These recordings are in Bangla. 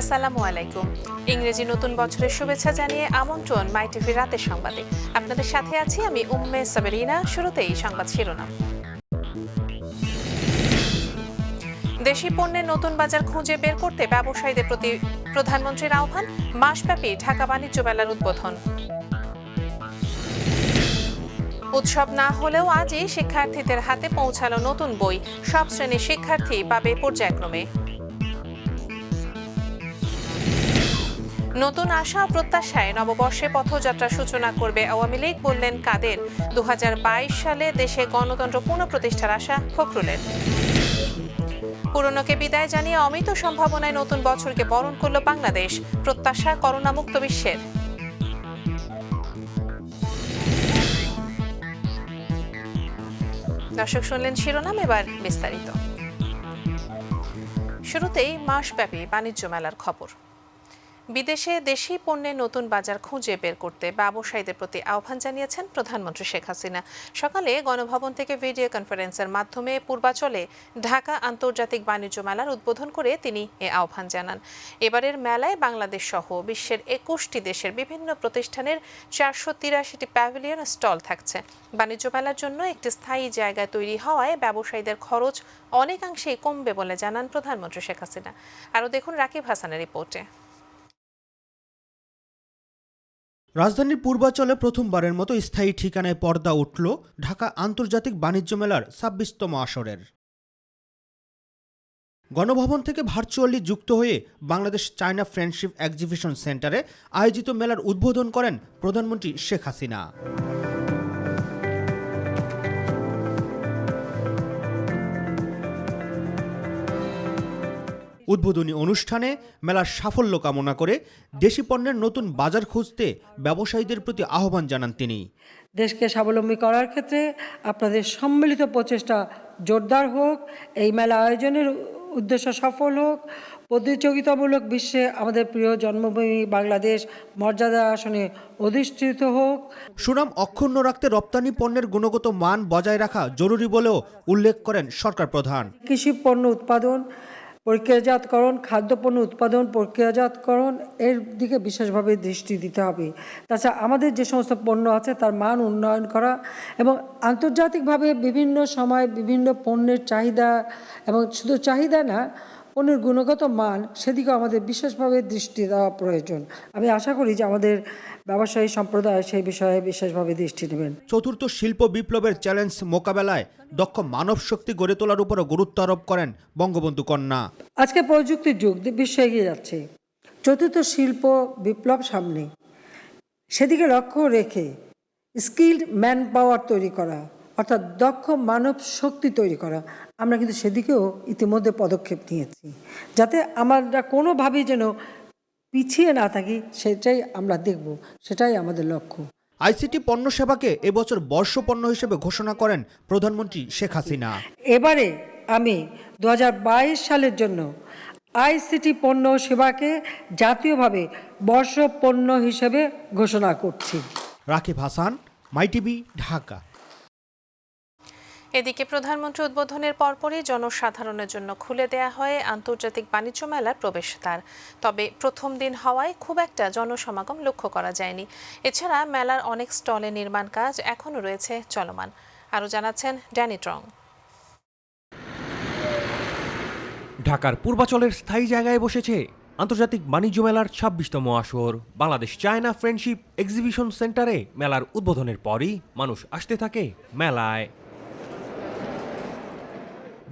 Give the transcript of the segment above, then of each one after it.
আসসালামু আলাইকুম। ইংরেজি নতুন বছরের শুভেচ্ছা জানিয়ে আমন্ত্রণ মাই টিভি রাতের সংবাদে। আপনাদের সাথে আছি আমি উম্মে সাবেরিনা। শুরুতেই সংবাদ শিরোনাম। দেশি পণ্যের নতুন বাজার খুঁজে বের করতে ব্যবসায়ীদের প্রতি প্রধানমন্ত্রীর আহ্বান। মাসব্যাপী ঢাকা বাণিজ্য মেলার উদ্বোধন। উৎসব না হলেও আজই শিক্ষার্থীদের হাতে পৌঁছালো নতুন বই। সব শ্রেণীর শিক্ষার্থী পাবে পর্যায়ক্রমে। নতুন আশা ও প্রত্যাশায় নববর্ষে পথযাত্রার সূচনা করবে আওয়ামী লীগ, বললেন কাদের। 2022 সালে দেশে গণতন্ত্র পুনঃপ্রতিষ্ঠার আশা ফখরুলের। পুরনোকে বিদায় জানিয়ে অমিত সম্ভাবনায় নতুন বছরকে বরণ করল বাংলাদেশ। প্রত্যাশা করোনামুক্ত বিশ্বের। দর্শক শুনলেন শিরোনাম, এবার বিস্তারিত। শুরুতেই মাসব্যাপী বাণিজ্য মেলার খবর। বিদেশে দেশি পণ্যের নতুন বাজার খুঁজে বের করতে ব্যবসায়ীদের প্রতি আহ্বান জানিয়েছেন প্রধানমন্ত্রী শেখ হাসিনা। সকালে গণভবন থেকে ভিডিও কনফারেন্সের মাধ্যমে পূর্বাচলে ঢাকা আন্তর্জাতিক বাণিজ্য মেলার উদ্বোধন করে তিনি এ আহ্বান জানান। এবারের মেলায় বাংলাদেশ সহ বিশ্বের 21টি দেশের বিভিন্ন প্রতিষ্ঠানের 483টি প্যাভিলিয়ন স্টল থাকছে। বাণিজ্য মেলার জন্য একটি স্থায়ী জায়গা তৈরি হওয়ায় ব্যবসায়ীদের খরচ অনেকাংশেই কমবে বলে জানান প্রধানমন্ত্রী শেখ হাসিনা। আরও দেখুন রাকিব হাসানের রিপোর্টে। রাজধানীর পূর্বাচলে প্রথমবারের মতো স্থায়ী ঠিকানায় পর্দা উঠল ঢাকা আন্তর্জাতিক বাণিজ্য মেলার 26তম আসরের। গণভবন থেকে ভার্চুয়ালি যুক্ত হয়ে বাংলাদেশ চায়না ফ্রেন্ডশিপ এক্সিবিশন সেন্টারে আয়োজিত মেলার উদ্বোধন করেন প্রধানমন্ত্রী শেখ হাসিনা। উদ্বোধনী অনুষ্ঠানে মেলার সাফল্য কামনা করে দেশি পণ্যের নতুন বাজার খুঁজতে ব্যবসায়ীদের প্রতি আহ্বান জানান তিনি। দেশকে স্বাবলম্বী করার ক্ষেত্রে আপনাদের সম্মিলিত প্রচেষ্টা জোরদার হোক, এই মেলা আয়োজনের উদ্দেশ্য সফল হোক, প্রতিযোগিতামূলক বিশ্বে আমাদের প্রিয় জন্মভূমি বাংলাদেশ মর্যাদা আসনে অধিষ্ঠিত হোক। সুনাম অক্ষুণ্ণ রাখতে রপ্তানি পণ্যের গুণগত মান বজায় রাখা জরুরি বলেও উল্লেখ করেন সরকার প্রধান। কৃষি পণ্য উৎপাদন, প্রক্রিয়াজাতকরণ, খাদ্যপণ্য উৎপাদন, প্রক্রিয়াজাতকরণ এর দিকে বিশেষভাবে দৃষ্টি দিতে হবে। তাছাড়া আমাদের যে সমস্ত পণ্য আছে তার মান উন্নয়ন করা এবং আন্তর্জাতিকভাবে বিভিন্ন সময় বিভিন্ন পণ্যের চাহিদা এবং শুধু চাহিদা না, পণ্যের গুণগত মান সেদিকে আমাদের বিশেষভাবে দৃষ্টি দেওয়া প্রয়োজন। আমি আশা করি যে আমাদের ব্যবসায়ী সম্প্রদায় সেই বিষয়ে বিশেষভাবে দৃষ্টি দেবেন। চতুর্থ শিল্প বিপ্লবের চ্যালেঞ্জ মোকাবেলায় দক্ষ মানব শক্তি গড়ে তোলার উপরও গুরুত্ব আরোপ করেন বঙ্গবন্ধু কন্যা। আজকে প্রযুক্তির যুগ, বিশ্ব এগিয়ে যাচ্ছে, চতুর্থ শিল্প বিপ্লব সামনে, সেদিকে লক্ষ্য রেখে স্কিল্ড ম্যান পাওয়ার তৈরি করা, অর্থাৎ দক্ষ মানব শক্তি তৈরি করা, আমরা কিন্তু সেদিকেও ইতিমধ্যে পদক্ষেপ নিয়েছি, যাতে আমরা কোনোভাবেই যেন পিছিয়ে না থাকি সেটাই আমরা দেখব, সেটাই আমাদের লক্ষ্য। আইসিটি পণ্য সেবাকে এবছর বর্ষ পণ্য হিসেবে ঘোষণা করেন প্রধানমন্ত্রী শেখ হাসিনা। এবারে আমি 2022 সালের জন্য আইসিটি পণ্য সেবাকে জাতীয়ভাবে বর্ষ পণ্য হিসেবে ঘোষণা করছি। রাকিব হাসান, মাই টিভি, ঢাকা। এদিকে প্রধানমন্ত্রী উদ্বোধনের পরপরই জনসাধারণের জন্য খুলে দেয়া হয় আন্তর্জাতিক বাণিজ্য মেলার প্রবেশদ্বার। তবে প্রথম দিন হওয়ায় খুব একটা জনসমাগম লক্ষ্য করা যায়নি। এছাড়া মেলার অনেক স্টলে নির্মাণ কাজ এখনও রয়েছে চলমান। আরও জানাচ্ছেন ড্যানি ট্রং। ঢাকার পূর্বাচলের স্থায়ী জায়গায় বসেছে আন্তর্জাতিক বাণিজ্য মেলার 26তম আসর। বাংলাদেশ চায়না ফ্রেন্ডশিপ এক্সিবিশন সেন্টারে মেলার উদ্বোধনের পরই মানুষ আসতে থাকে মেলায়।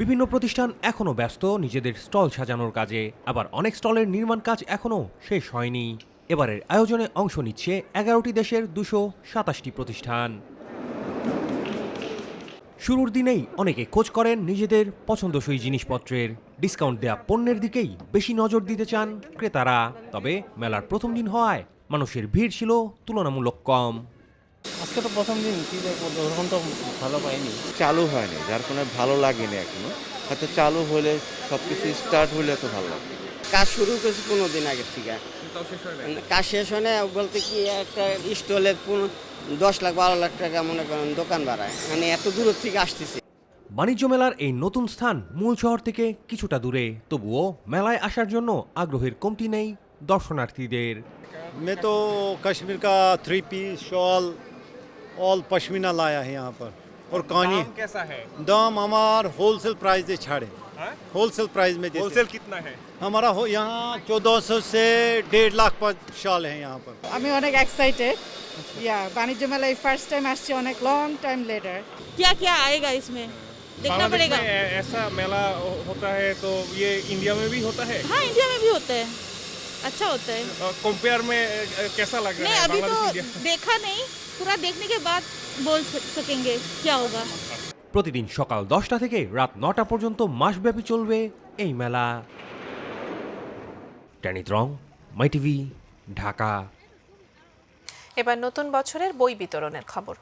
বিভিন্ন প্রতিষ্ঠান এখনও ব্যস্ত নিজেদের স্টল সাজানোর কাজে, আবার অনেক স্টলের নির্মাণ কাজ এখনও শেষ হয়নি। এবারের আয়োজনে অংশ নিচ্ছে 11টি দেশের 227টি প্রতিষ্ঠান। শুরুর দিনেই অনেকে খোঁজ করেন নিজেদের পছন্দসই জিনিসপত্রের। ডিসকাউন্ট দেয়া পণ্যের দিকেই বেশি নজর দিতে চান ক্রেতারা। তবে মেলার প্রথম দিন হওয়ায় মানুষের ভিড় ছিল তুলনামূলক কম। আজকে তো প্রথম দিন, কি দেখবো, ওরকম তো ভালো পাইনি। চালু হয়নি, যার কারণে ভালো লাগেনি এখনো। হয়তো চালু হলে সব কিছু স্টার্ট হলে তো ভালো লাগবে। কাজ শুরু করেছি 15 দিন আগের থেকে, কাজ শেষ হয় না বলতে কি, একটা স্টলে 10 লাখ 12 লাখ টাকা মনে করেন দোকান ভাড়ায়, মানে এত দূর থেকে আসতেছি। বাণিজ্য মেলার এই নতুন স্থান মূল শহর থেকে কিছুটা দূরে, তবুও মেলায় আসার জন্য আগ্রহের কমতি নেই দর্শনার্থীদের। मैं तो कश्मीर का 3 पीस शॉल ऑल पश्मीना लाया है यहाँ पर और कहानी कैसा है? दाम हमार होलसेल प्राइस दे छाड़े होलसेल प्राइस में देते होलसेल कितना है? हमारा हो यहाँ 1400 से 1.5 लाख पर शॉल है यहाँ पर। আমি অনেক এক্সাইটেড বাণিজ্য মেলায় ফার্স্ট টাইম আসছি অনেক লং টাইম লেটার क्या क्या आएगा इसमें देखना बांग्लादेश पड़ेगा। में ऐसा मेला होता है तो ये इंडिया में भी होता है? हाँ इंडिया में भी होता है, अच्छा होता है। कंपेयर में कैसा लग रहा नहीं है अभी तो बांग्लादेश इंडिया? देखा नहीं, पूरा देखने के बाद बोल सकेंगे क्या होगा। প্রতিদিন সকাল 10টা থেকে রাত 9টা পর্যন্ত মাসব্যাপী চলবে এই মেলা। ট্যানিত রং, মাই টিভি, ঢাকা। এবার নতুন বছরের বই বিতরণের খবর।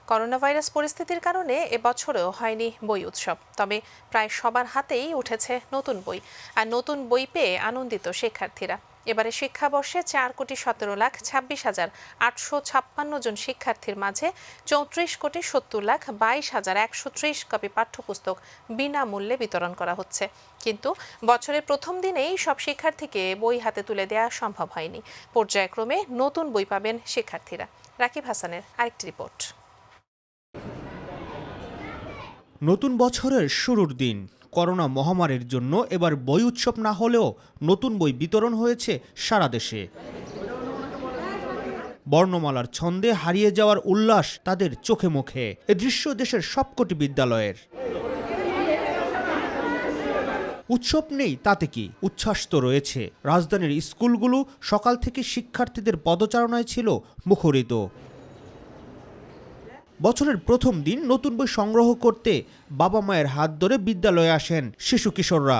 করোনা ভাইরাস পরিস্থিতির কারণে এবছরেও হয়নি বই উৎসব, তবে প্রায় সবার হাতেই উঠেছে নতুন বই, আর নতুন বই পেয়ে আনন্দিত শিক্ষার্থীরা। এবারে শিক্ষাবর্ষে 4,17,26,856 জন শিক্ষার্থীর মাঝে 34,70,22,130 কপি পাঠ্যপুস্তক বিনামূল্যে বিতরণ করা হচ্ছে। কিন্তু বছরের প্রথম দিনেই সব শিক্ষার্থীকে বই হাতে তুলে দেওয়া সম্ভব হয়নি। পর্যায়ক্রমে নতুন বই পাবেন শিক্ষার্থীরা। রাকিব হাসানের আরেকটি রিপোর্ট। নতুন বছরের শুরুর দিন করোনা মহামারীর জন্য এবার বই উৎসব না হলেও নতুন বই বিতরণ হয়েছে সারা দেশে। বর্ণমালার ছন্দে হারিয়ে যাওয়ার উল্লাস তাদের চোখে মুখে। এ দৃশ্য দেশের সবকটি বিদ্যালয়ের। উৎসব নেই তাতে কি, উচ্ছ্বাস তো রয়েছে। রাজধানীর স্কুলগুলো সকাল থেকে শিক্ষার্থীদের পদচারণায় ছিল মুখরিত। বছরের প্রথম দিন নতুন বই সংগ্রহ করতে বাবা মায়ের হাত ধরে বিদ্যালয়ে আসেন শিশু কিশোররা।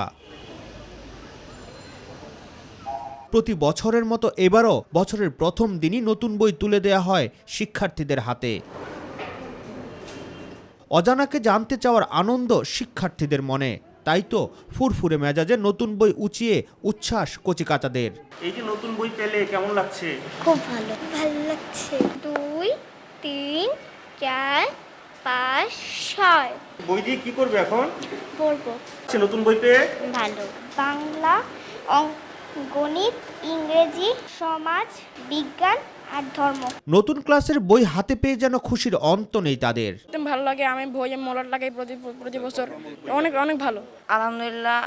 প্রতি বছরের মতো এবারও বছরের প্রথম দিনই নতুন বই তুলে দেয়া হয় শিক্ষার্থীদের হাতে। অজানাকে জানতে চাওয়ার আনন্দ শিক্ষার্থীদের মনে, তাই তো ফুরফুরে মেজাজে নতুন বই উঁচিয়ে উচ্ছ্বাস কচিকাচাদের। এই যে নতুন বই পেলে কেমন লাগছে? খুব ভালো লাগছে। 2 3 4 5 6 বই দিয়ে কি করবে এখন? পড়বো। নতুন বই পেয়ে ভালো। বাংলা, গণিত, ইংরেজি, সমাজ, বিজ্ঞান আর ধর্ম। নতুন ক্লাসের বই হাতে পেয়ে যেন খুশির অন্ত নেই তাদের। ভালো লাগে, আমি বইয়ে মলার লাগাই প্রতি বছর অনেক অনেক ভালো। আলহামদুলিল্লাহ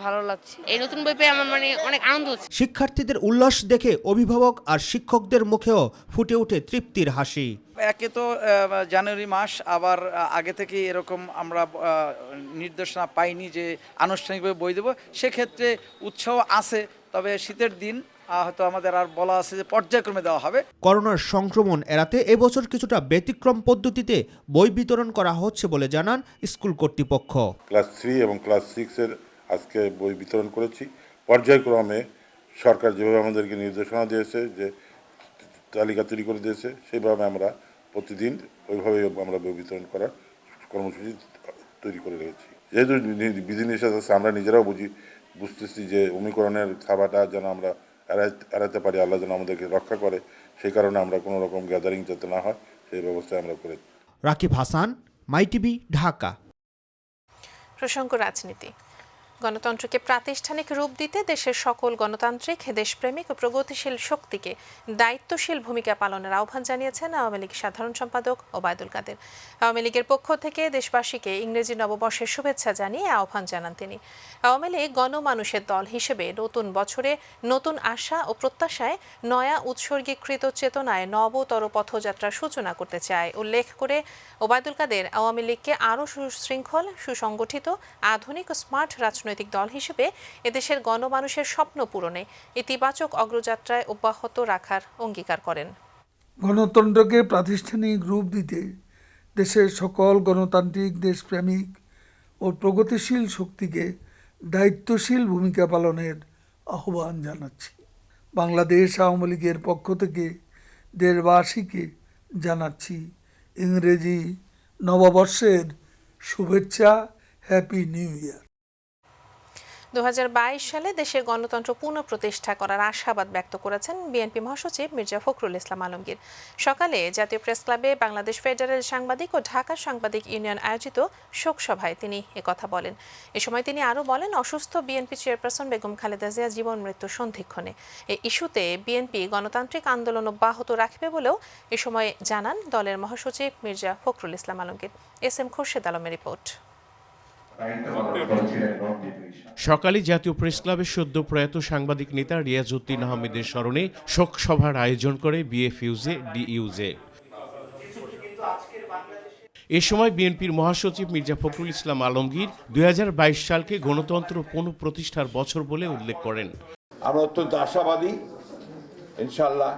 ভালো লাগছে, এই নতুন বই পেয়ে আমার অনেক আনন্দ হচ্ছে। শিক্ষার্থীদের উল্লাস দেখে অভিভাবক আর শিক্ষকদের মুখেও ফুটে ওঠে তৃপ্তির হাসি। একে তো জানুয়ারি মাস, আবার আগে থেকে এরকম আমরা নির্দেশনা পাইনি যে আনুষ্ঠানিকভাবে বই দেব, সেক্ষেত্রে উৎসাহ আছে। তবে শীতের দিন হয়তো আমাদের আর বলা আছে যে পর্যায়ক্রমে দেওয়া হবে। করোনার সংক্রমণ এড়াতে এবছর কিছুটা ব্যতিক্রম পদ্ধতিতে বই বিতরণ করা হচ্ছে বলে জানান স্কুল কর্তৃপক্ষ। ক্লাস 3 এবং ক্লাস 6 এর আজকে বই বিতরণ করেছি। পর্যায়ক্রমে সরকার যেভাবে আমাদেরকে নির্দেশনা দিয়েছে, যে তালিকা তৈরি করে দিয়েছে, সেইভাবে আমরা প্রতিদিন ওইভাবে আমরা বই বিতরণ করার কর্মসূচি তৈরি করে রেখেছি। যেহেতু বিধিনিষেধ আছে, আমরা নিজেরাও বুঝতেছি যে ওমিক্রনের থাবাটা যেন আমরা এড়াতে পারি, আল্লাহ যেন আমাদেরকে রক্ষা করে, সেই কারণে আমরা কোনো রকম গ্যাদারিং যাতে না হয় সেই ব্যবস্থা আমরা করেছি। রাকিব হাসান, মাই টিভি, ঢাকা। প্রসঙ্গ রাজনীতি। গণতন্ত্রকে প্রাতিষ্ঠানিক রূপ দিতে দেশের সকল গণতান্ত্রিক, দেশপ্রেমিক ও প্রগতিশীল শক্তিকে দায়িত্বশীল ভূমিকা পালনের আহ্বান জানিয়েছেন আওয়ামী লীগ সাধারণ সম্পাদক ওবায়দুল কাদের। আওয়ামী লীগের পক্ষ থেকে দেশবাসীকে ইংরেজি নববর্ষের শুভেচ্ছা জানিয়ে আহ্বান জানান তিনি। আওয়ামী লীগ গণমানুষের দল হিসেবে নতুন বছরে নতুন আশা ও প্রত্যাশায় নয়া উৎসর্গীকৃত চেতনায় নবতর পথযাত্রার সূচনা করতে চায় উল্লেখ করে ওবায়দুল কাদের আওয়ামী লীগকে আরও সুশৃঙ্খল, সুসংগঠিত, আধুনিক ও স্মার্ট রাজনৈতিক দল হিসেবে এদেশের গণমানুষের স্বপ্ন পূরণে ইতিবাচক অগ্রযাত্রায় অব্যাহত রাখার অঙ্গীকার করেন। গণতন্ত্রকে প্রাতিষ্ঠানিক রূপ দিতে দেশের সকল গণতান্ত্রিক, দেশপ্রেমিক ও প্রগতিশীল শক্তিকে দায়িত্বশীল ভূমিকা পালনের আহ্বান জানাচ্ছি। বাংলাদেশ আওয়ামী লীগের পক্ষ থেকে দেশবাসীকে জানাচ্ছি ইংরেজি নববর্ষের শুভেচ্ছা। Happy new year. 2022 সালে দেশে গণতন্ত্র পুনঃপ্রতিষ্ঠা করার আশাবাদ ব্যক্ত করেছেন বিএনপি মহাসচিব মির্জা ফখরুল ইসলাম আলমগীর। সকালে জাতীয় প্রেস ক্লাবে বাংলাদেশ ফেডারেল সাংবাদিক ও ঢাকা সাংবাদিক ইউনিয়ন আয়োজিত শোক সভায় তিনি একথা বলেন। এ সময় তিনি আরও বলেন, অসুস্থ বিএনপি চেয়ারপারসন বেগম খালেদা জিয়া জীবন মৃত্যু সন্ধিক্ষণে। এই ইস্যুতে বিএনপি গণতান্ত্রিক আন্দোলন অব্যাহত রাখবে বলেও এ সময় জানান দলের মহাসচিব মির্জা ফখরুল ইসলাম আলমগীর। এস.এম. খোরশেদ আলমের রিপোর্ট। সকালে জাতীয় প্রেস ক্লাবে সদ্য প্রয়াত সাংবাদিক নেতা রিয়াজউদ্দিন আহমেদের স্মরণে শোক সভার আয়োজন করে বিএফইউজে ডিইউজে। এ সময় বিএনপির মহাসচিব মির্জা ফখরুল ইসলাম আলমগীর 2022 সালকে গণতন্ত্র পুনঃপ্রতিষ্ঠার বছর বলে উল্লেখ করেন। আমরা অত্যন্ত আশাবাদী, ইনশাআল্লাহ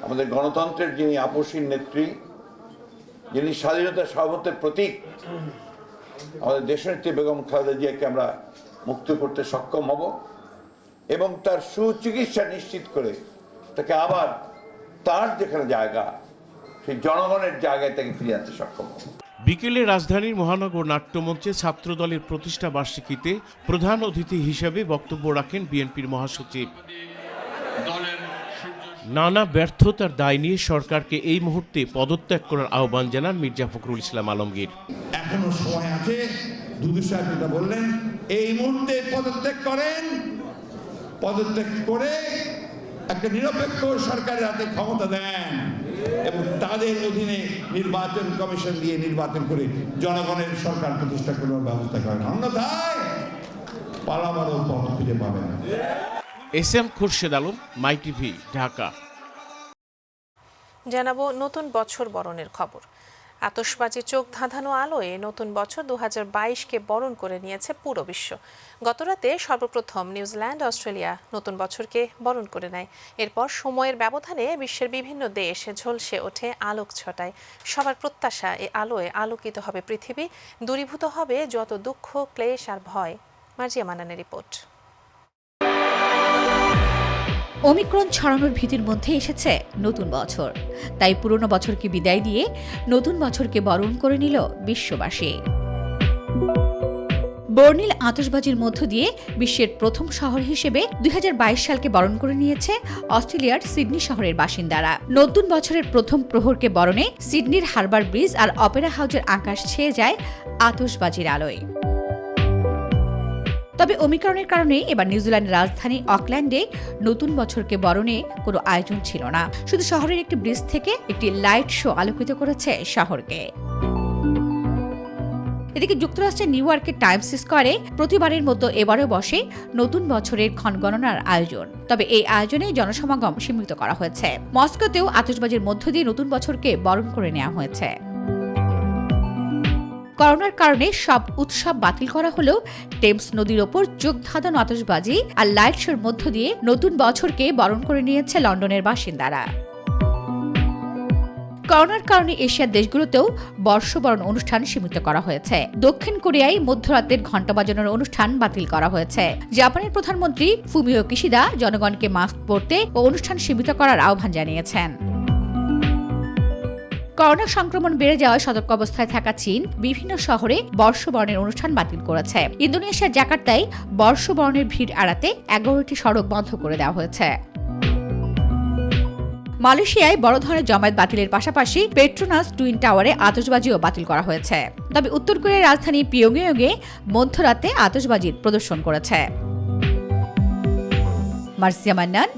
আমাদের গণতন্ত্রের যিনি আপসীন নেত্রী, যিনি স্বাধীনতা সার্বভৌমত্বের প্রতীক, আমাদের দেশনেত্রী বেগম খালেদা জিয়াকে আমরা মুক্ত করতে সক্ষম হব এবং তার সুচিকিৎসা নিশ্চিত করে তাকে আবার তার যেখানে জায়গা, সেই জনগণের জায়গায় তাকে ফিরিয়ে আনতে সক্ষম হব। বিকেলে রাজধানীর মহানগর নাট্যমঞ্চে ছাত্রদলের প্রতিষ্ঠা বার্ষিকীতে প্রধান অতিথি হিসেবে বক্তব্য রাখেন বিএনপির মহাসচিব। নানা ব্যর্থতার দায় নিয়ে সরকারকে এই মুহূর্তে পদত্যাগ করার আহ্বান জানান মির্জা ফখরুল ইসলাম আলমগীর। এখনো সময় আছে, দুদু সাহেব যেটা বললেন, এই মুহূর্তে পদত্যাগ করেন, পদত্যাগ করে একটা নিরপেক্ষ সরকারের হাতে ক্ষমতা দেন এবং তাদের অধীনে নির্বাচন কমিশন দিয়ে নির্বাচন করে জনগণের সরকার প্রতিষ্ঠা করার ব্যবস্থা করেন, অন্যথায় পালাবারও পথ খুঁজে পাবেন। এস.এম. খোরশেদ আলম, মাই টিভি, ঢাকা। জানাবো নতুন বছর বরণের খবর। আতশবাজি চোখ ধাঁধানো আলোয় নতুন বছর 2022কে বরণ করে নিয়েছে পুরো বিশ্ব। গতরাতে সর্বপ্রথম নিউজিল্যান্ড, অস্ট্রেলিয়া নতুন বছরকে বরণ করে নেয়। এরপর সময়ের ব্যবধানে বিশ্বের বিভিন্ন দেশ ঝলসে ওঠে আলোক ছটায়। সবার প্রত্যাশা, এ আলোয় আলোকিত হবে পৃথিবী, দূরীভূত হবে যত দুঃখ, ক্লেশ আর ভয়। মার্জিয়া মান্নানের রিপোর্ট। ওমিক্রন ছড়ানোর ভীতির মধ্যে এসেছে নতুন বছর, তাই পুরনো বছরকে বিদায় দিয়ে নতুন বছরকে বরণ করে নিল বিশ্ববাসী। বর্ণিল আতশবাজির মধ্য দিয়ে বিশ্বের প্রথম শহর হিসেবে 2022 সালকে বরণ করে নিয়েছে অস্ট্রেলিয়ার সিডনি শহরের বাসিন্দারা। নতুন বছরের প্রথম প্রহরকে বরণে সিডনির হারবার ব্রিজ আর অপেরা হাউসের আকাশ ছেয়ে যায় আতশবাজির আলোয়। তবে ওমিক্রনের কারণে এবার নিউজিল্যান্ডের রাজধানী অকল্যান্ডে নতুন বছরকে বরণে কোনো আয়োজন ছিল না। শুধু শহরের একটি ব্রিজ থেকে একটি লাইট শো আলোকিত করেছে শহরকে। এদিকে যুক্তরাষ্ট্রের নিউ ইয়র্কের টাইমস স্কোয়ারে প্রতিবারের মতো এবারও বসে নতুন বছরের ক্ষণগণনার আয়োজন। তবে এই আয়োজনে জনসমাগম সীমিত করা হয়েছে। মস্কোতেও আতশবাজির মধ্য দিয়ে নতুন বছরকে বরণ করে নেওয়া হয়েছে। করোনার কারণে সব উৎসব বাতিল করা হলেও টেমস নদীর ওপর চোখ ধাঁধানো আতশবাজি আর লাইট শোর মধ্য দিয়ে নতুন বছরকে বরণ করে নিয়েছে লন্ডনের বাসিন্দারা। করোনার কারণে এশিয়ার দেশগুলোতেও বর্ষবরণ অনুষ্ঠান সীমিত করা হয়েছে। দক্ষিণ কোরিয়ায় মধ্যরাতের ঘণ্টা বাজানোর অনুষ্ঠান বাতিল করা হয়েছে। জাপানের প্রধানমন্ত্রী ফুমিও কিশিদা জনগণকে মাস্ক পরতে ও অনুষ্ঠান সীমিত করার আহ্বান জানিয়েছেন। করোনা সংক্রমণ বেড়ে যাওয়ায় সতর্ক অবস্থায় থাকা চীন বিভিন্ন শহরে বর্ষবরণের অনুষ্ঠান বাতিল করেছে। ইন্দোনেশিয়ার জাকার্তায় বর্ষবরণের ভিড় এড়াতে 11টি সড়ক বন্ধ করে দেওয়া হয়েছে। মালয়েশিয়ায় বড় ধরনের জমায়েত বাতিলের পাশাপাশি পেট্রোনাস টুইন টাওয়ারে আতশবাজিও বাতিল করা হয়েছে। তবে উত্তর কোরিয়ার রাজধানী পিয়ংইয়ংয়ে মধ্যরাতে আতশবাজির প্রদর্শন করেছে। মার্জিয়া মান্নান,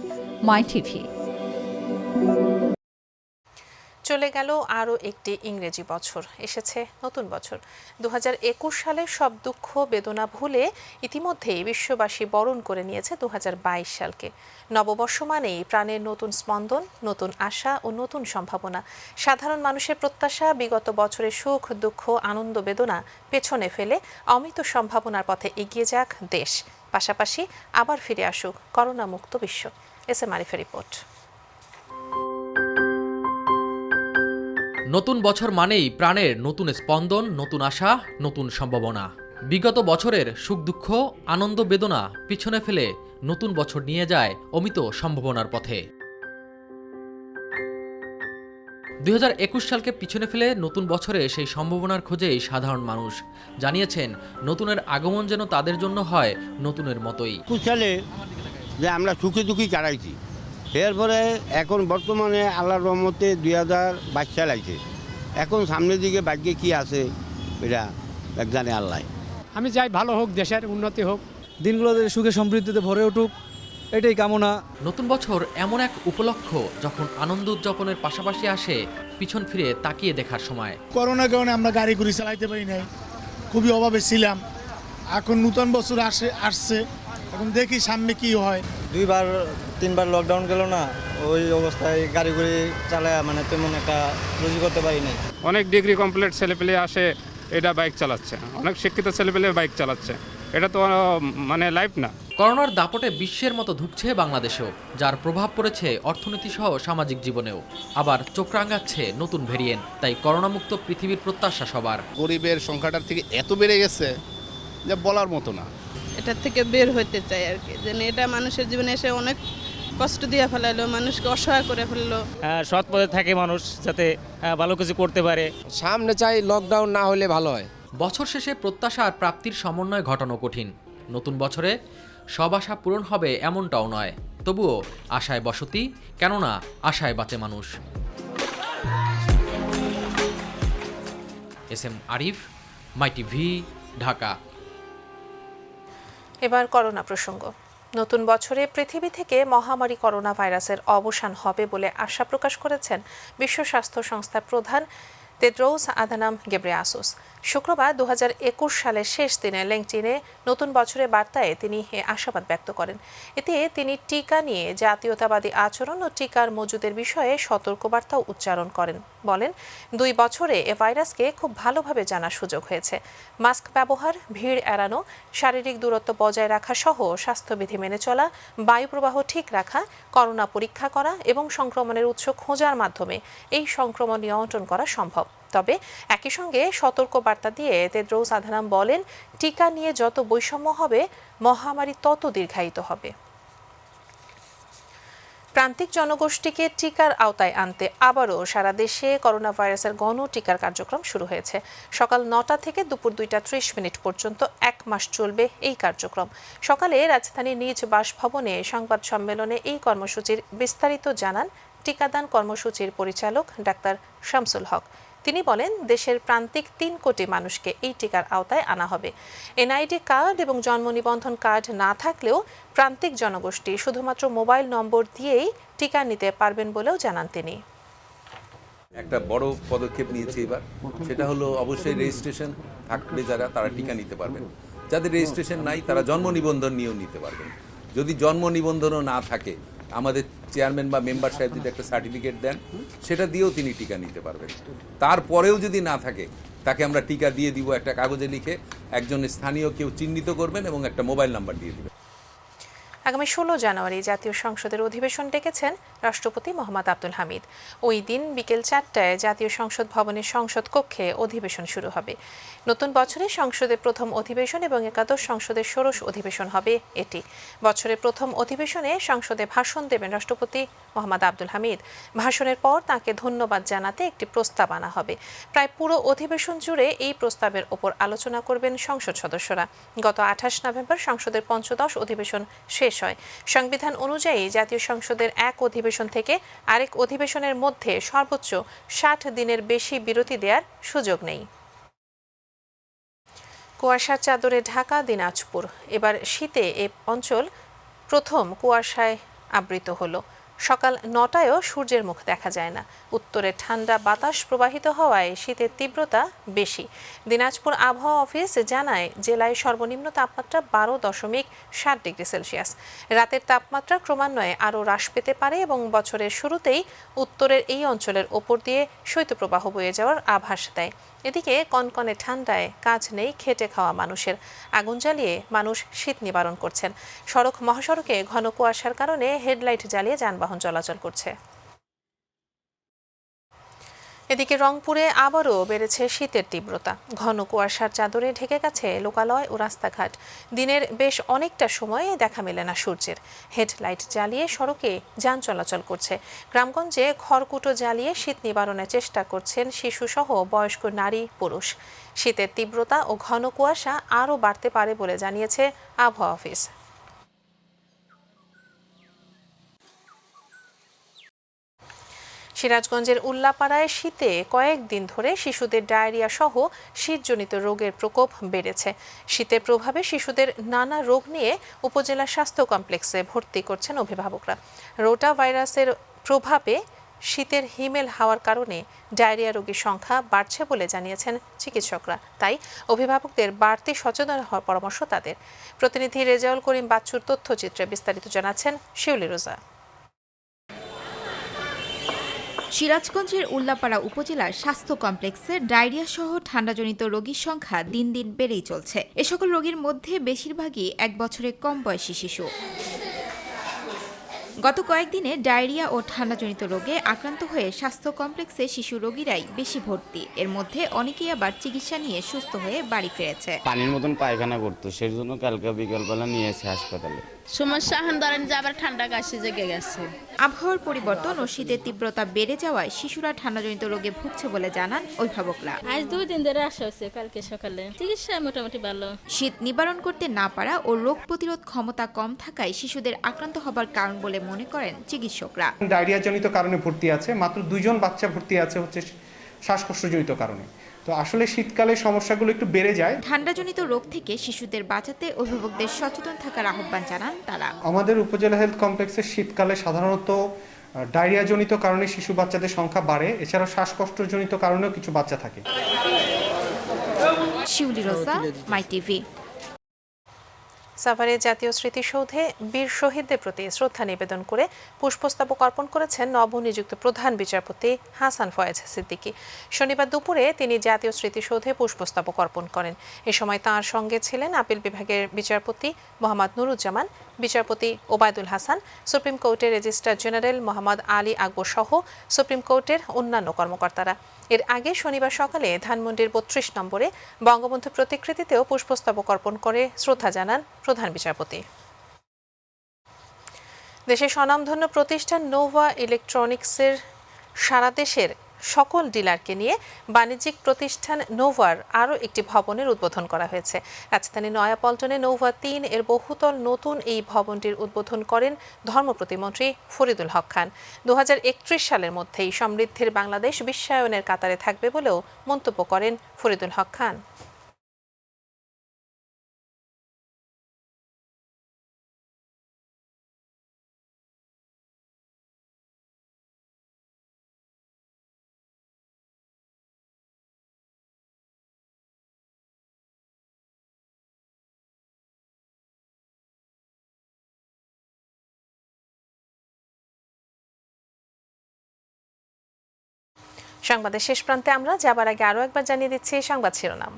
মাই টিভি। চলে গেল আরও একটি ইংরেজি বছর, এসেছে নতুন বছর। 2021 সালের সব দুঃখ বেদনা ভুলে ইতিমধ্যেই বিশ্ববাসী বরণ করে নিয়েছে 2022 সালকে। নববর্ষ মানেই প্রাণের নতুন স্পন্দন, নতুন আশা ও নতুন সম্ভাবনা। সাধারণ মানুষের প্রত্যাশা, বিগত বছরের সুখ দুঃখ আনন্দ বেদনা পেছনে ফেলে অমিত সম্ভাবনার পথে এগিয়ে যাক দেশ। পাশাপাশি আবার ফিরে আসুক করোনা মুক্ত বিশ্ব। এস.এম. আরিফের রিপোর্ট। নতুন বছর মানেই প্রাণের নতুন স্পন্দন, নতুন আশা, নতুন সম্ভাবনা। বিগত বছরের সুখ দুঃখ আনন্দ বেদনা পিছনে ফেলে নতুন বছর নিয়ে যায় অমিত সম্ভাবনার পথে। 2021 সালকে পিছনে ফেলে নতুন বছরে সেই সম্ভাবনার খোঁজেই সাধারণ মানুষ জানিয়েছেন নতুনের আগমন যেন তাদের জন্য হয় নতুনের মতোই। সালে যে আমরা সুখে দুঃখী কাটাইছি, এরপরে এখন বর্তমানে আল্লাহর রহমতে 2022 সাল আইছে। এখন সামনের দিকে ভাগ্যে কি আছে এটা এক জানে আল্লাহ। আমি চাই ভালো হোক, দেশের উন্নতি হোক, দিনগুলোতে সুখে সমৃদ্ধিতে ভরে উঠুক, এটাই কামনা। নতুন বছর এমন এক উপলক্ষ যখন আনন্দ উদযাপনের পাশাপাশি আসে পিছন ফিরে তাকিয়ে দেখার সময়। করোনার কারণে আমরা গাড়ি ঘুরি চালাইতে পারি নাই, খুবই অভাবে ছিলাম। এখন নতুন বছর আসছে, এখন দেখি সামনে কি হয়। 2-3বার লকডাউন গেল না, ওই অবস্থায় গাড়ি ঘুরি চালায় মানে তেমন একটা রুজি করতে পারি নাই। অনেক ডিগ্রি কমপ্লিট ছেলেপেলে আসে, এটা বাইক চালাচ্ছে, অনেক শিক্ষিত ছেলেপেলে বাইক চালাচ্ছে, এটা তো মানে লাইফ না। করোনার দাপটে বিশ্বের মতো ধুঁকছে বাংলাদেশেও, যার প্রভাব পড়েছে অর্থনীতি সহ সামাজিক জীবনেও। আবার চোখ রাঙাচ্ছে নতুন ভেরিয়েন্ট। তাই করোনামুক্ত পৃথিবীর প্রত্যাশা সবার। গরিবের সংখ্যাটার থেকে এত বেড়ে গেছে যে বলার মতো না। এটার থেকে বের হতে চাই আর কি, যেন এটা মানুষের জীবনে এসে অনেক কষ্ট দিয়ে ফেলালো, মানুষকে অসহায় করে ফেললো। সৎ পথে থাকে মানুষ যাতে ভালো কিছু করতে পারে। সামনে চাই লকডাউন না হলে ভালো হয়। বছর শেষে প্রত্যাশা আর প্রাপ্তির সমন্বয় ঘটানো কঠিন। নতুন বছরে সব আশা পূরণ হবে এমনটাও নয়, তবুও আশায় বসতি, কেননা আশায় বাঁচে মানুষ। SM Arif, MyTV, Dhaka. এবার করোনা প্রসঙ্গ। নতুন বছরে পৃথিবী থেকে মহামারী করোনা ভাইরাসের অবসান হবে বলে আশা প্রকাশ করেছেন বিশ্ব স্বাস্থ্য সংস্থার প্রধান তেদ্রৌস আধানাম গেব্রেয়াসুস। শুক্রবার 2021 সালের শেষ দিনে লিঙ্কডইনে নতুন বছরের বার্তায় তিনি এ আশাবাদ ব্যক্ত করেন। এতে তিনি টিকা নিয়ে জাতীয়তাবাদী আচরণ ও টিকার মজুদের বিষয়ে সতর্কবার্তাও উচ্চারণ করেন। বলেন, 2 বছরে এ ভাইরাসকে খুব ভালোভাবে জানার সুযোগ হয়েছে। মাস্ক ব্যবহার, ভিড় এড়ানো, শারীরিক দূরত্ব বজায় রাখা সহ স্বাস্থ্যবিধি মেনে চলা, বায়ু প্রবাহ ঠিক রাখা, করোনা পরীক্ষা করা এবং সংক্রমণের উৎস খোঁজার মাধ্যমে এই সংক্রমণ নিয়ন্ত্রণ করা সম্ভব। তবে একই সঙ্গে সতর্ক বার্তা দিয়ে তেদ্রৌস আধানাম বলেন, টিকা নিয়ে যত বৈষম্য হবে, মহামারী তত দীর্ঘায়িত হবে। প্রান্তিক জনগোষ্ঠীকে টিকার আওতায় আনতে আবারও সারা দেশে করোনা ভাইরাসের গণ টিকার কার্যক্রম শুরু হয়েছে। সকাল 9টা থেকে দুপুর 2টা 30 মিনিট পর্যন্ত 1 মাস চলবে এই কার্যক্রম। সকালে রাজধানীর নিজ বাসভবনে সংবাদ সম্মেলনে এই কর্মসূচির বিস্তারিত জানান টিকাদান কর্মসূচির পরিচালক ডাক্তার শামসুল হক। তিনি বলেন, দেশের প্রান্তিক 3 কোটি মানুষকে এই টিকার আওতায় আনা হবে। এনআইডি কার্ড এবং জন্ম নিবন্ধন কার্ড না থাকলেও প্রান্তিক জনগোষ্ঠী শুধুমাত্র মোবাইল নম্বর দিয়েই টিকা নিতে পারবেন বলেও জানান তিনি। একটা বড় পদক্ষেপ নিয়েছে এবার, সেটা হলো অবশ্যই রেজিস্ট্রেশন থাকলে যারা তারা টিকা নিতে পারবেন। যাদের রেজিস্ট্রেশন নাই তারা জন্ম নিবন্ধন নিয়েও নিতে পারবেন। যদি জন্ম নিবন্ধনও না থাকে, আমাদের চেয়ারম্যান বা মেম্বার সাহেব যদি একটা সার্টিফিকেট দেন, সেটা দিয়েও তিনি টিকা নিতে পারবেন। তারপরেও যদি না থাকে, তাকে আমরা টিকা দিয়ে দিব একটা কাগজে লিখে, একজন স্থানীয় কেউ চিহ্নিত করবেন এবং একটা মোবাইল নাম্বার দিয়ে দিবেন। আগামী 16 জানুয়ারি জাতীয় সংসদের অধিবেশন ডেকেছেন রাষ্ট্রপতি মোহাম্মদ আব্দুল হামিদ। ওই দিন বিকেল 4টায় জাতীয় সংসদ ভবনের সংসদ কক্ষে অধিবেশন শুরু হবে। নতুন বছরে সংসদের প্রথম অধিবেশন এবং একাদশ সংসদের ষোড়শ অধিবেশন হবে এটি। বছরের প্রথম অধিবেশনে সংসদে ভাষণ দেবেন রাষ্ট্রপতি মোহাম্মদ আব্দুল হামিদ। ভাষণের পর তাকে ধন্যবাদ জানাতে একটি প্রস্তাব আনা হবে। প্রায় পুরো অধিবেশন জুড়ে এই প্রস্তাবের ওপর আলোচনা করবেন সংসদ সদস্যরা। গত 28 নভেম্বর সংসদের পঞ্চদশ অধিবেশন শেষ হয়। সংবিধান অনুযায়ী জাতীয় সংসদের এক অধিবেশন থেকে আরেক অধিবেশনের মধ্যে সর্বোচ্চ 60 দিনের বেশি বিরতি দেওয়ার সুযোগ নেই। কুয়াশার চাদরে ঢাকা দিনাজপুর। এবার শীতে এ অঞ্চল প্রথম কুয়াশায় আবৃত হলো। সকাল 9টায়ও সূর্যের মুখ দেখা যায় না। উত্তরে ঠান্ডা বাতাস প্রবাহিত হওয়ায় শীতের তীব্রতা বেশি। দিনাজপুর আবহাওয়া অফিস জানায়, জেলায় সর্বনিম্ন তাপমাত্রা 12.7 ডিগ্রি সেলসিয়াস। রাতের তাপমাত্রা ক্রমান্বয়ে আরও হ্রাস পেতে পারে এবং বছরের শুরুতেই উত্তরের এই অঞ্চলের ওপর দিয়ে শৈত্যপ্রবাহ বয়ে যাওয়ার আভাস দেয়। এদিকে কনকনে ঠান্ডায় কাজ নেই খেটে খাওয়া মানুষের। আগুন জ্বালিয়ে মানুষ শীত নিবারণ করছেন। সড়ক মহাসড়কে ঘন কুয়াশার কারণে হেডলাইট জ্বালিয়ে যানবাহন চলাচল করছে। এদিকে রংপুরে আবারও বেড়েছে শীতের তীব্রতা। ঘন কুয়াশার চাদরে ঢেকে গেছে লোকালয় ও রাস্তাঘাট। দিনের বেশ অনেকটা সময়ে দেখা মেলে না সূর্যের। হেডলাইট জ্বালিয়ে সড়কে যান চলাচল করছে। গ্রামগঞ্জে খড়কুটো জ্বালিয়ে শীত নিবারণের চেষ্টা করছেন শিশুসহ বয়স্ক নারী পুরুষ। শীতের তীব্রতা ও ঘন কুয়াশা আরও বাড়তে পারে বলে জানিয়েছে আবহাওয়া অফিস। সিরাজগঞ্জের উল্লাপাড়ায় শীতে কয়েকদিন ধরে শিশুদের ডায়রিয়া সহ শীতজনিত রোগের প্রকোপ বেড়েছে। শীতের প্রভাবে শিশুদের নানা রোগ নিয়ে উপজেলা স্বাস্থ্য কমপ্লেক্সে ভর্তি করছেন অভিভাবকরা। রোটা ভাইরাসের প্রভাবে শীতের হিমেল হাওয়ার কারণে ডায়রিয়া রোগীর সংখ্যা বাড়ছে বলে জানিয়েছেন চিকিৎসকরা। তাই অভিভাবকদের বাড়তি সচেতন হওয়ার পরামর্শ তাদের। প্রতিনিধি রেজাউল করিম বাচ্চুর তথ্যচিত্রে বিস্তারিত জানাচ্ছেন শিউলি রোজা। সিরাজগঞ্জের উল্লাপাড়া উপজেলার স্বাস্থ্য কমপ্লেক্সে ডায়রিয়া সহ ঠান্ডাজনিত রোগীর সংখ্যা দিন দিন বেড়েই চলছে। এ সকল রোগীর মধ্যে বেশিরভাগই 1 বছরের কম বয়সী শিশু। গত কয়েকদিনে ডায়রিয়া ও ঠান্ডাজনিত রোগে আক্রান্ত হয়ে স্বাস্থ্য কমপ্লেক্সে শিশু রোগীরাই বেশি ভর্তি। এর মধ্যে অনেকেই আবার চিকিৎসা নিয়ে সুস্থ হয়ে বাড়ি ফিরেছে। পানির মতন পায়খানা করতো, সেই জন্য কালকে বিকালবেলা নিয়েছে হাসপাতালে। সমস্যা এখন ধরেন যে আবার ঠান্ডা কাশি জেগে গেছে। আবহাওয়ার পরিবর্তন ও শীতের তীব্রতা বেড়ে যাওয়ায় শিশুরা ঠান্ডাজনিত রোগে ভুগছে বলে জানান অভিভাবকরা। আজ 2 দিন ধরে আসা হয়েছে, কালকে সকালে চিকিৎসা মোটামুটি ভালো। শীত নিবারণ করতে না পারা ও রোগ প্রতিরোধ ক্ষমতা কম থাকায় শিশুদের আক্রান্ত হবার কারণ বলে মনে করেন চিকিৎসকরা। ডায়রিয়াজনিত কারণে ভর্তি আছে, মাত্র 2 জন বাচ্চা ভর্তি আছে হচ্ছে শ্বাসকষ্টজনিত কারণে। তো আসলে শীতকালে সমস্যাগুলো একটু বেড়ে যায়। ঠান্ডাজনিত রোগ থেকে শিশুদের বাঁচাতে অভিভাবকদের সচেতন থাকার আহ্বান জানান তারা। আমাদের উপজেলা হেলথ কমপ্লেক্সে শীতকালে সাধারণত ডায়রিয়াজনিত কারণে শিশু বাচ্চাদের সংখ্যা বাড়ে। এছাড়াও শ্বাসকষ্টজনিত কারণেও কিছু বাচ্চা থাকে। শিউলি রোজা, মাই টিভি। সাভারে জাতীয় স্মৃতিসৌধে বীর শহীদদের প্রতি শ্রদ্ধা নিবেদন করে পুষ্পস্তবক অর্পণ করেছেন নবনিযুক্ত প্রধান বিচারপতি হাসান ফয়েজ সিদ্দিকী। শনিবার দুপুরে তিনি জাতীয় স্মৃতিসৌধে পুষ্পস্তবক অর্পণ করেন। এ সময় তাঁর সঙ্গে ছিলেন আপিল বিভাগের বিচারপতি মোহাম্মদ নুরুজ্জামান, বিচারপতি ওবায়দুল হাসান, সুপ্রিম কোর্টের রেজিস্ট্রার জেনারেল মোহাম্মদ আলী আকবর সহ সুপ্রিম কোর্টের অন্যান্য কর্মকর্তারা। এর আগে শনিবার সকালে ধানমন্ডির 32 নম্বরে বঙ্গবন্ধু প্রতিকৃতিতেও পুষ্পস্তবক অর্পণ করে শ্রদ্ধা জানান প্রধান বিচারপতি। দেশের স্বনামধন্য প্রতিষ্ঠান নোভা ইলেকট্রনিক্সের সারা দেশের সকল ডিলারকে নিয়ে বাণিজ্যিক প্রতিষ্ঠান নোভার আরও একটি ভবনের উদ্বোধন করা হয়েছে। রাজধানী নয়াপল্টনে নোভা 3 এর বহুতল নতুন এই ভবনটির উদ্বোধন করেন ধর্ম প্রতিমন্ত্রী ফরিদুল হক খান। 2031 সালের মধ্যেই সমৃদ্ধির বাংলাদেশ বিশ্বায়নের কাতারে থাকবে বলেও মন্তব্য করেন ফরিদুল হক খান। সংবাদের শেষ প্রান্তে আমরা যাবার আগে আরও একবার জানিয়ে দিচ্ছি সংবাদ শিরোনাম।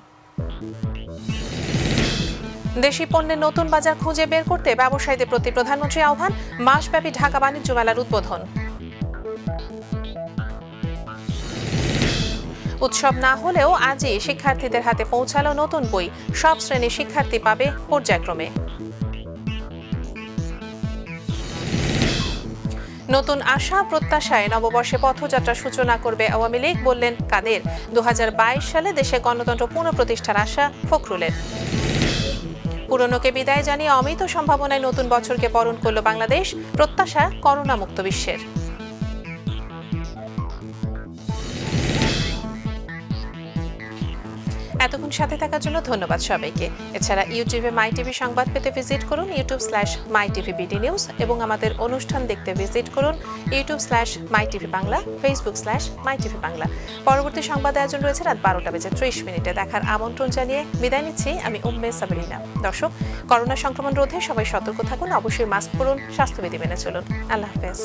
দেশি পণ্যের নতুন বাজার খুঁজে বের করতে ব্যবসায়ীদের প্রতি প্রধানমন্ত্রী আহ্বান। মাসব্যাপী ঢাকা বাণিজ্য মেলার উদ্বোধন। উৎসব না হলেও আজই শিক্ষার্থীদের হাতে পৌঁছালো নতুন বই। সব শ্রেণীর শিক্ষার্থী পাবে পর্যায়ক্রমে। নতুন আশা প্রত্যাশায় নববর্ষে পথযাত্রার সূচনা করবে আওয়ামী লীগ, বললেন কাদের। 2022 সালে দেশে গণতন্ত্র পুনঃপ্রতিষ্ঠার আশা ফখরুলের। পুরনোকে বিদায় জানিয়ে অমিত সম্ভাবনায় নতুন বছরকে বরণ করল বাংলাদেশ। প্রত্যাশা করোনা মুক্ত বিশ্বের। এতক্ষণ সাথে থাকার জন্য ধন্যবাদ সবাইকে। এছাড়া ইউটিউবে মাই টিভি সংবাদ পেতে ভিজিট করুন youtube/mytvbd নিউজ এবং আমাদের অনুষ্ঠান দেখতে ভিজিট করুন youtube/mytvbangla, facebook/mytvbangla। পরবর্তী সংবাদ আয়োজন রয়েছে রাত 12:30 দেখার আমন্ত্রণ জানিয়ে বিদায় নিচ্ছি আমি উম্মে সাবরিনা। দর্শক, করোনা সংক্রমণ রোধে সবাই সতর্ক থাকুন, অবশ্যই মাস্ক পরুন, স্বাস্থ্যবিধি মেনে চলুন। আল্লাহ হাফেজ।